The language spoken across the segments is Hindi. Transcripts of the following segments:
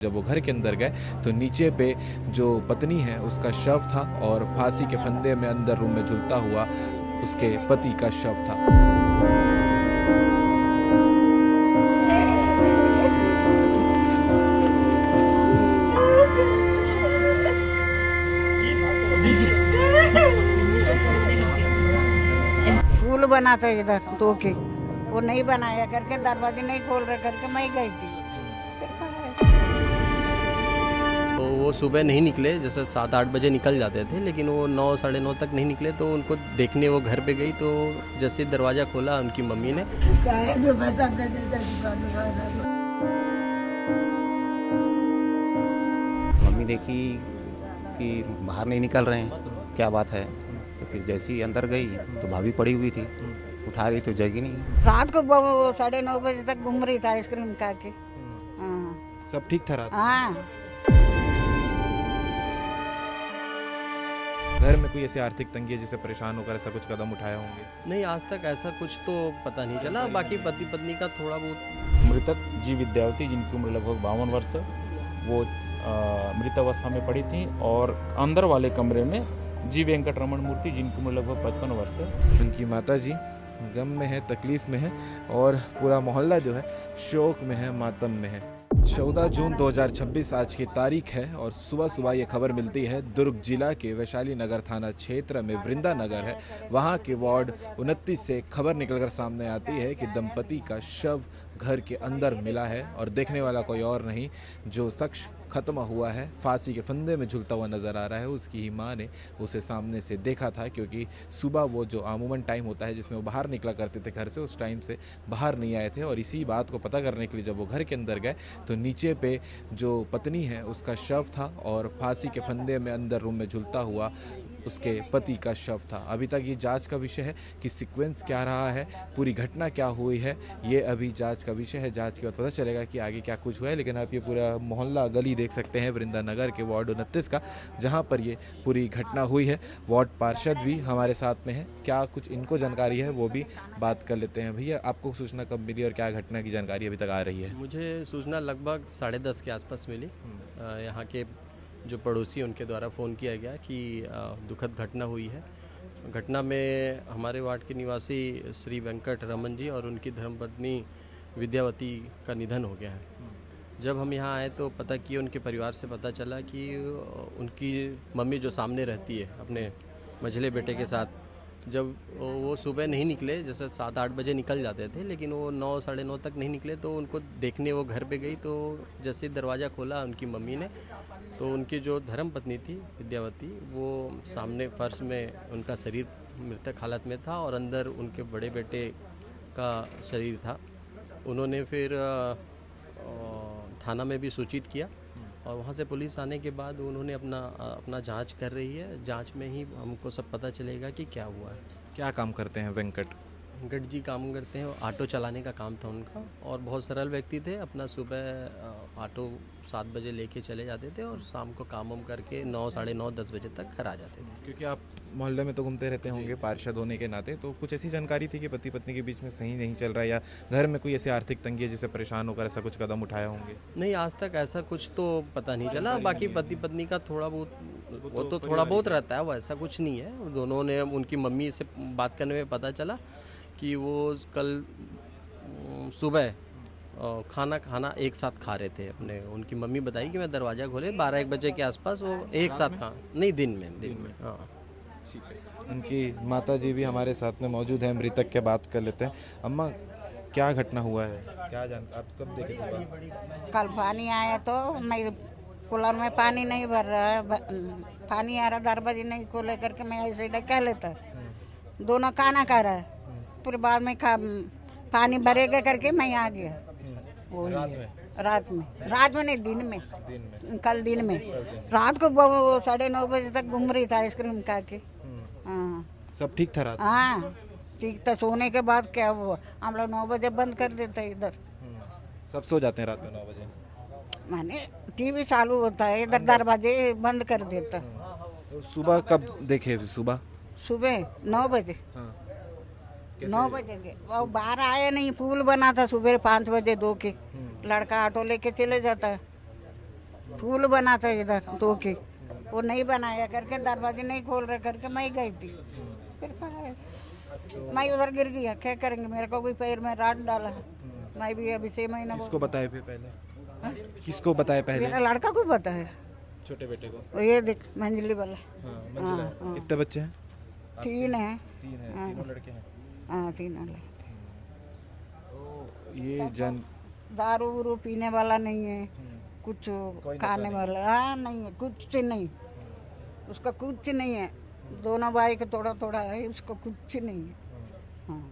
जब वो घर के अंदर गए तो नीचे पे जो पत्नी है उसका शव था और फांसी के फंदे में अंदर रूम में झुलता हुआ उसके पति का शव था। पुल बना था इधर दो के, वो नहीं बनाया करके दरवाजे नहीं खोल रहे करके मैं गई थी। तो वो सुबह नहीं निकले, जैसे 7-8 बजे निकल जाते थे, लेकिन वो 9 साढ़े 9 तक नहीं निकले। तो उनको देखने वो घर पे गई, तो जैसे दरवाज़ा खोला उनकी मम्मी ने, मम्मी देखी कि बाहर नहीं निकल रहे हैं, क्या बात है। तो फिर जैसे ही अंदर गई तो भाभी पड़ी हुई थी, उठा रही तो जगी नहीं। रात को 9:30 बजे तक घूम रही था आइसक्रीम खा के। हाँ सब ठीक था रात? हाँ। घर में कोई ऐसी आर्थिक तंगी है जिससे परेशान होकर ऐसा कुछ कदम उठाया होंगे? नहीं, आज तक ऐसा कुछ तो पता नहीं चला। बाकी पति पत्नी का थोड़ा बहुत। मृतक जी विद्यावती, जिनकी उम्र लगभग 52 वर्ष, वो मृत अवस्था में पड़ी थी, और अंदर वाले कमरे में जी वेंकटरमण मूर्ति, जिनकी उम्र लगभग 55 वर्ष है। उनकी माता जी गम में है, तकलीफ में है, और पूरा मोहल्ला जो है शोक में है, मातम में है। 14 जून 2026 आज की तारीख है, और सुबह सुबह ये खबर मिलती है दुर्ग जिला के वैशाली नगर थाना क्षेत्र में वृंदा नगर है, वहाँ के वार्ड 29 से खबर निकलकर सामने आती है कि दंपति का शव घर के अंदर मिला है, और देखने वाला कोई और नहीं, जो शख्स खत्म हुआ है फांसी के फंदे में झुलता हुआ नज़र आ रहा है। उसकी ही माँ ने उसे सामने से देखा था, क्योंकि सुबह वो जो आमूमन टाइम होता है जिसमें वो बाहर निकला करते थे घर से, उस टाइम से बाहर नहीं आए थे। और इसी बात को पता करने के लिए जब वो घर के अंदर गए तो नीचे पे जो पत्नी है उसका शव था, और फांसी के फंदे में अंदर रूम में झुलता हुआ उसके पति का शव था। अभी तक ये जांच का विषय है कि सीक्वेंस क्या रहा है, पूरी घटना क्या हुई है, ये अभी जांच का विषय है। जांच के बाद पता चलेगा कि आगे क्या कुछ हुआ है। लेकिन आप ये पूरा मोहल्ला गली देख सकते हैं वृंदा नगर के वार्ड 29 का, जहां पर ये पूरी घटना हुई है। वार्ड पार्षद भी हमारे साथ में है, क्या कुछ इनको जानकारी है वो भी बात कर लेते हैं। भैया, आपको सूचना कब मिली और क्या घटना की जानकारी अभी तक आ रही है? मुझे सूचना लगभग 10:30 के आसपास मिली। यहाँ के जो पड़ोसी, उनके द्वारा फ़ोन किया गया कि दुखद घटना हुई है। घटना में हमारे वार्ड के निवासी श्री वेंकट रमन जी और उनकी धर्मपत्नी विद्यावती का निधन हो गया है। जब हम यहाँ आए तो पता किए, उनके परिवार से पता चला कि उनकी मम्मी जो सामने रहती है अपने मझले बेटे के साथ, जब वो सुबह नहीं निकले, जैसे 7-8 बजे निकल जाते थे, लेकिन वो 9 साढ़े 9 तक नहीं निकले। तो उनको देखने वो घर पे गई, तो जैसे दरवाज़ा खोला उनकी मम्मी ने, तो उनकी जो धर्म पत्नी थी विद्यावती, वो सामने फर्श में उनका शरीर मृतक हालत में था, और अंदर उनके बड़े बेटे का शरीर था। उन्होंने फिर थाना में भी सूचित किया, और वहाँ से पुलिस आने के बाद उन्होंने अपना जांच कर रही है। जांच में ही हमको सब पता चलेगा कि क्या हुआ है। क्या काम करते हैं वेंकट? वेंकट जी काम करते हैं, ऑटो चलाने का काम था उनका, और बहुत सरल व्यक्ति थे। अपना सुबह ऑटो 7 बजे लेके चले जाते थे, और शाम को काम वाम करके 9 साढ़े 9 10 बजे तक घर आ जाते थे। क्योंकि आप मोहल्ले में तो घूमते रहते होंगे पार्षद होने के नाते, तो कुछ ऐसी जानकारी थी कि पति पत्नी के बीच में सही नहीं चल रहा है, या घर में कोई ऐसी आर्थिक तंगी है जिससे परेशान होकर ऐसा कुछ कदम उठाया होंगे? नहीं, आज तक ऐसा कुछ तो पता नहीं चला। बाकी पति पत्नी का थोड़ा बहुत, वो तो थोड़ा बहुत रहता है, वो ऐसा कुछ नहीं है। दोनों ने, उनकी मम्मी से बात करने में पता चला कि वो कल सुबह खाना एक साथ खा रहे थे अपने। उनकी मम्मी बताई कि मैं दरवाज़ा खोले 12-1 बजे के आसपास वो एक साथ खा, नहीं दिन में। हाँ, ठीक है। उनकी माता जी भी हमारे साथ में मौजूद है, मृतक के बात कर लेते हैं। अम्मा, क्या घटना हुआ है, क्या आप कब देखे सुबह? कल पानी आया तो मैं कूलर में पानी नहीं भर रहा है, पानी आ रहा, दरवाजे नहीं खोले करके मैं ऐसे डका लेता, दोनों खाना खा रहा है। फिर बाद में पानी भरेगा करके मैं आ गया। वही रात में नहीं, दिन में। कल दिन में रात को 9:30 बजे तक घूम रही था आइसक्रीम खा के। हाँ, सब ठीक था रात? हाँ ठीक था। सोने के बाद क्या हुआ, हम लोग 9 बजे बंद कर देते इधर। सब सो जाते हैं रात में 9 बजे? माने टीवी चालू होता है, इधर दरवाजे बंद कर देता। तो सुबह कब देखे? सुबह 9 बजे। हाँ। 9 बजे के वो बाहर आया नहीं, पुल बना था सुबह 5 बजे 2 के। लड़का ऑटो लेके चले जाता है, फूल बनाता है इधर दो के, वो नहीं बनाया करके दरवाजे नहीं खोल रहे करके मैं गई थी, फिर पड़ा मैं उधर गिर गया। क्या करेंगे, मेरे को भी पैर में रात डाला, मैं भी अभी 6 महीना किसको बताए फिर पहले? किसको बताए पहले? मेरा लड़का को पता है, छोटे बेटे को। वो ये देख मंजली वाला। हाँ, मंजिला है। हाँ। कितने बच्चे हैं? 3 है। 3 है। हाँ। तीनों लड़के हैं। हाँ 3 लड़के। तो ये जन दारू वरू पीने वाला नहीं है, कुछ कोई नशा खाने नहीं। वाला हाँ नहीं है, कुछ नहीं, उसका कुछ नहीं है। दोनों भाई का थोड़ा थोड़ा है, उसको कुछ नहीं है। हाँ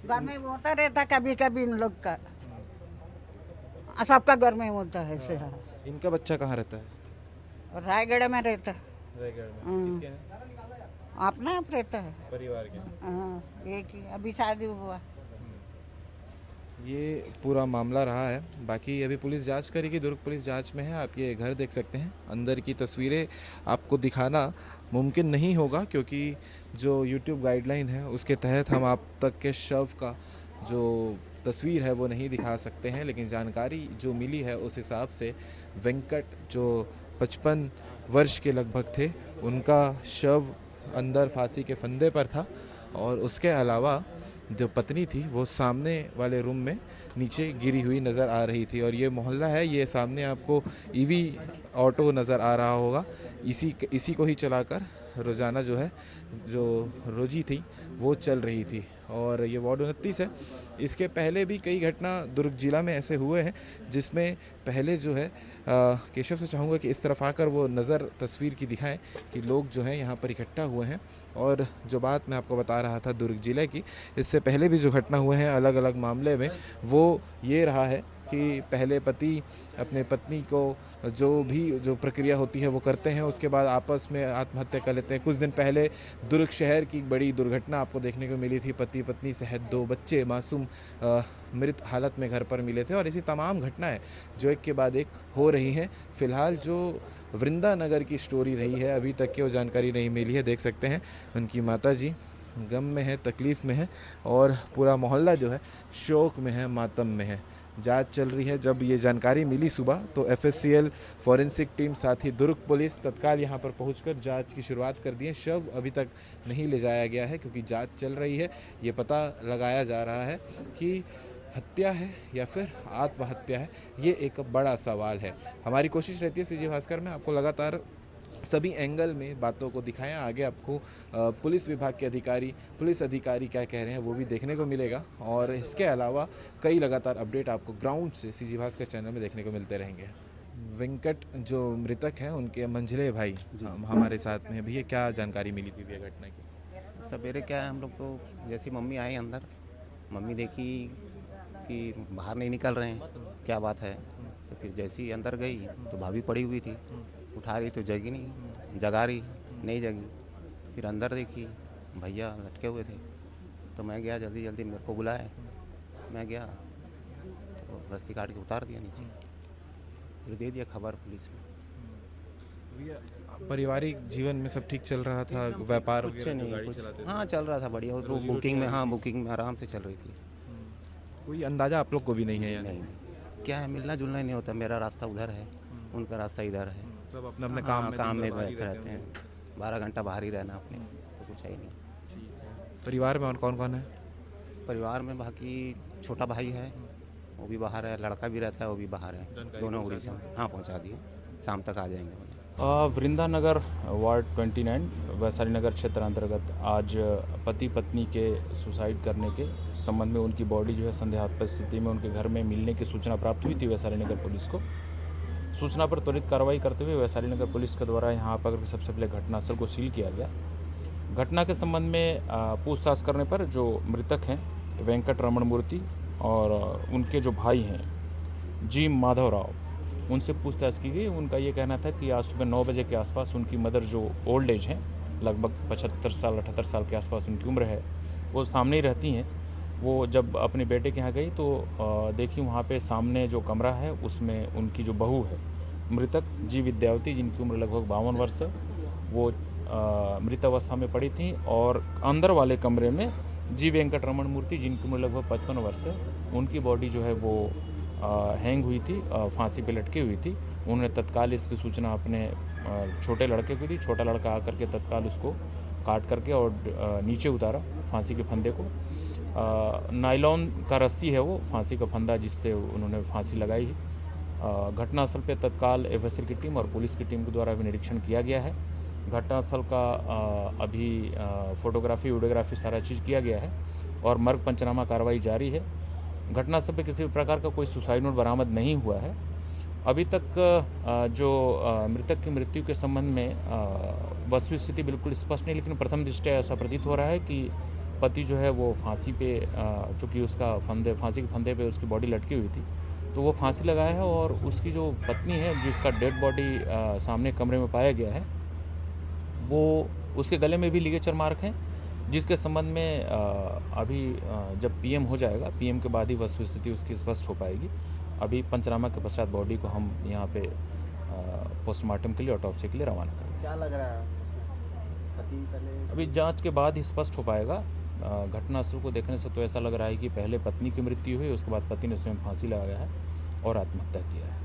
घर में होता रहता कभी कभी इन लोग का, सबका घर में होता है ऐसे। हाँ इनका बच्चा कहाँ रहता है? और रायगढ़ में रहता है, रायगढ़ में। हाँ। किसके हैं? अपना आप रहता है। परिवार के। हाँ एक ही अभी शादी हुआ। ये पूरा मामला रहा है। बाकी अभी पुलिस जांच करेगी, दुर्ग पुलिस जांच में है। आप ये घर देख सकते हैं, अंदर की तस्वीरें आपको दिखाना मुमकिन नहीं होगा क्योंकि जो यूट्यूब गाइडलाइन है उसके तहत हम आप तक के शव का जो तस्वीर है वो नहीं दिखा सकते हैं। लेकिन जानकारी जो मिली है उस हिसाब से वेंकट जो 55 वर्ष के लगभग थे, उनका शव अंदर फांसी के फंदे पर था और उसके अलावा जो पत्नी थी वो सामने वाले रूम में नीचे गिरी हुई नज़र आ रही थी। और ये मोहल्ला है, ये सामने आपको ईवी ऑटो नज़र आ रहा होगा, इसी को ही चलाकर रोज़ाना जो है जो रोजी थी वो चल रही थी। और ये वार्ड 29 है। इसके पहले भी कई घटना दुर्ग जिला में ऐसे हुए हैं जिसमें पहले जो है केशव से चाहूँगा कि इस तरफ आकर वो नज़र तस्वीर की दिखाएं कि लोग जो हैं यहाँ पर इकट्ठा हुए हैं। और जो बात मैं आपको बता रहा था दुर्ग जिले की, इससे पहले भी जो घटना हुए हैं अलग अलग मामले में, वो ये रहा है कि पहले पति अपने पत्नी को जो प्रक्रिया होती है वो करते हैं, उसके बाद आपस में आत्महत्या कर लेते हैं। कुछ दिन पहले दुर्ग शहर की बड़ी दुर्घटना आपको देखने को मिली थी, पति पत्नी सहित 2 बच्चे मासूम मृत हालत में घर पर मिले थे। और ऐसी तमाम घटनाएं जो एक के बाद एक हो रही हैं। फिलहाल जो वृंदा नगर की स्टोरी रही है अभी तक की वो जानकारी नहीं मिली है। देख सकते हैं उनकी माता जी गम में है, तकलीफ़ में है और पूरा मोहल्ला जो है शोक में है, मातम में है। जांच चल रही है। जब ये जानकारी मिली सुबह तो FSCL फॉरेंसिक टीम साथ ही दुर्ग पुलिस तत्काल यहाँ पर पहुंचकर जांच की शुरुआत कर दी है। शव अभी तक नहीं ले जाया गया है क्योंकि जांच चल रही है। ये पता लगाया जा रहा है कि हत्या है या फिर आत्महत्या है, ये एक बड़ा सवाल है। हमारी कोशिश रहती है CG भास्कर में आपको लगातार सभी एंगल में बातों को दिखाएं। आगे आपको पुलिस विभाग के पुलिस अधिकारी क्या कह रहे हैं वो भी देखने को मिलेगा। और इसके अलावा कई लगातार अपडेट आपको ग्राउंड से CG भास्कर चैनल में देखने को मिलते रहेंगे। वेंकट जो मृतक हैं उनके मंझले भाई हमारे साथ में। भैया क्या जानकारी मिली थी भैया घटना की? सवेरे क्या है, हम लोग तो जैसे मम्मी आए अंदर, मम्मी देखी कि बाहर नहीं निकल रहे हैं, क्या बात है। तो फिर जैसे ही अंदर गई तो भाभी पड़ी हुई थी, उठा रही तो जगी नहीं, जगा रही नहीं जगी। फिर अंदर देखी भैया लटके हुए थे, तो मैं गया जल्दी जल्दी, मेरे को बुलाया, मैं गया तो रस्सी काट के उतार दिया नीचे, फिर दे दिया खबर पुलिस में। पारिवारिक जीवन में सब ठीक चल रहा था? व्यापार कुछ नहीं, कुछ हाँ चल रहा था बढ़िया, तो बुकिंग में, हाँ बुकिंग में आराम से चल रही थी। कोई अंदाजा आप लोग को भी नहीं है? नहीं, क्या है, मिलना जुलना ही नहीं होता। मेरा रास्ता उधर है, उनका रास्ता इधर है। सब अपने अपने काम में व्यस्त रहते हैं, 12 घंटा बाहर ही रहना अपने, तो कुछ है ही नहीं। परिवार में और कौन कौन है? परिवार में बाकी छोटा भाई है, वो भी बाहर है, लड़का भी रहता है, वो भी बाहर है, दोनों उड़ीसा में। हाँ पहुंचा दिए, शाम तक आ जाएंगे। वृंदा नगर वार्ड 29 वैशाली नगर क्षेत्र अंतर्गत आज पति पत्नी के सुसाइड करने के संबंध में उनकी बॉडी जो है संदेहास्पद स्थिति में उनके घर में मिलने की सूचना प्राप्त हुई थी वैशाली नगर पुलिस को। सूचना पर त्वरित कार्रवाई करते हुए वैशाली नगर पुलिस के द्वारा यहाँ पर सबसे पहले घटनास्थल को सील किया गया। घटना के संबंध में पूछताछ करने पर जो मृतक हैं वेंकट रमण मूर्ति और उनके जो भाई हैं जी माधव राव, उनसे पूछताछ की गई। उनका ये कहना था कि आज सुबह 9 बजे के आसपास उनकी मदर जो ओल्ड एज हैं, लगभग 75 साल 78 साल के आसपास उनकी उम्र है, वो सामने ही रहती हैं। वो जब अपने बेटे के यहाँ गई तो देखी वहाँ पे सामने जो कमरा है उसमें उनकी जो बहू है मृतक जी विद्यावती, जिनकी उम्र लगभग 52 वर्ष है, वो मृत अवस्था में पड़ी थी। और अंदर वाले कमरे में जी वेंकट रमण मूर्ति, जिनकी उम्र लगभग 55 वर्ष है, उनकी बॉडी जो है वो हैंग हुई थी, फांसी पे लटकी हुई थी। उन्होंने तत्काल इसकी सूचना अपने छोटे लड़के को दी। छोटा लड़का आकर के तत्काल उसको काट करके और नीचे उतारा फांसी के फंदे को। नायलॉन का रस्सी है वो फांसी का फंदा जिससे उन्होंने फांसी लगाई है। घटनास्थल पे तत्काल एफएसएल की टीम और पुलिस की टीम के द्वारा भी निरीक्षण किया गया है। घटनास्थल का अभी फोटोग्राफी वीडियोग्राफी सारा चीज़ किया गया है और मर्ग पंचनामा कार्रवाई जारी है। घटनास्थल पे किसी भी प्रकार का कोई सुसाइड नोट बरामद नहीं हुआ है। अभी तक जो मृतक की मृत्यु के संबंध में वस्तु स्थिति बिल्कुल स्पष्ट नहीं, लेकिन प्रथम दृष्टया ऐसा प्रतीत हो रहा है कि पति जो है वो फांसी पे चूँकि उसका फांसी के फंदे पे उसकी बॉडी लटकी हुई थी तो वो फांसी लगाया है और उसकी जो पत्नी है जिसका डेड बॉडी सामने कमरे में पाया गया है वो उसके गले में भी लिगेचर मार्क हैं, जिसके संबंध में अभी जब पीएम हो जाएगा, पीएम के बाद ही वस्तु स्थिति उसकी स्पष्ट हो पाएगी। अभी पंचनामा के पश्चात बॉडी को हम यहाँ पे पोस्टमार्टम के लिए ऑटोप्सी के लिए रवाना करेंगे। क्या लग रहा है पति पहले? अभी जांच के बाद ही स्पष्ट हो पाएगा। घटनास्थल को देखने से तो ऐसा लग रहा है कि पहले पत्नी की मृत्यु हुई, उसके बाद पति ने स्वयं फांसी लगाया है और आत्महत्या किया है।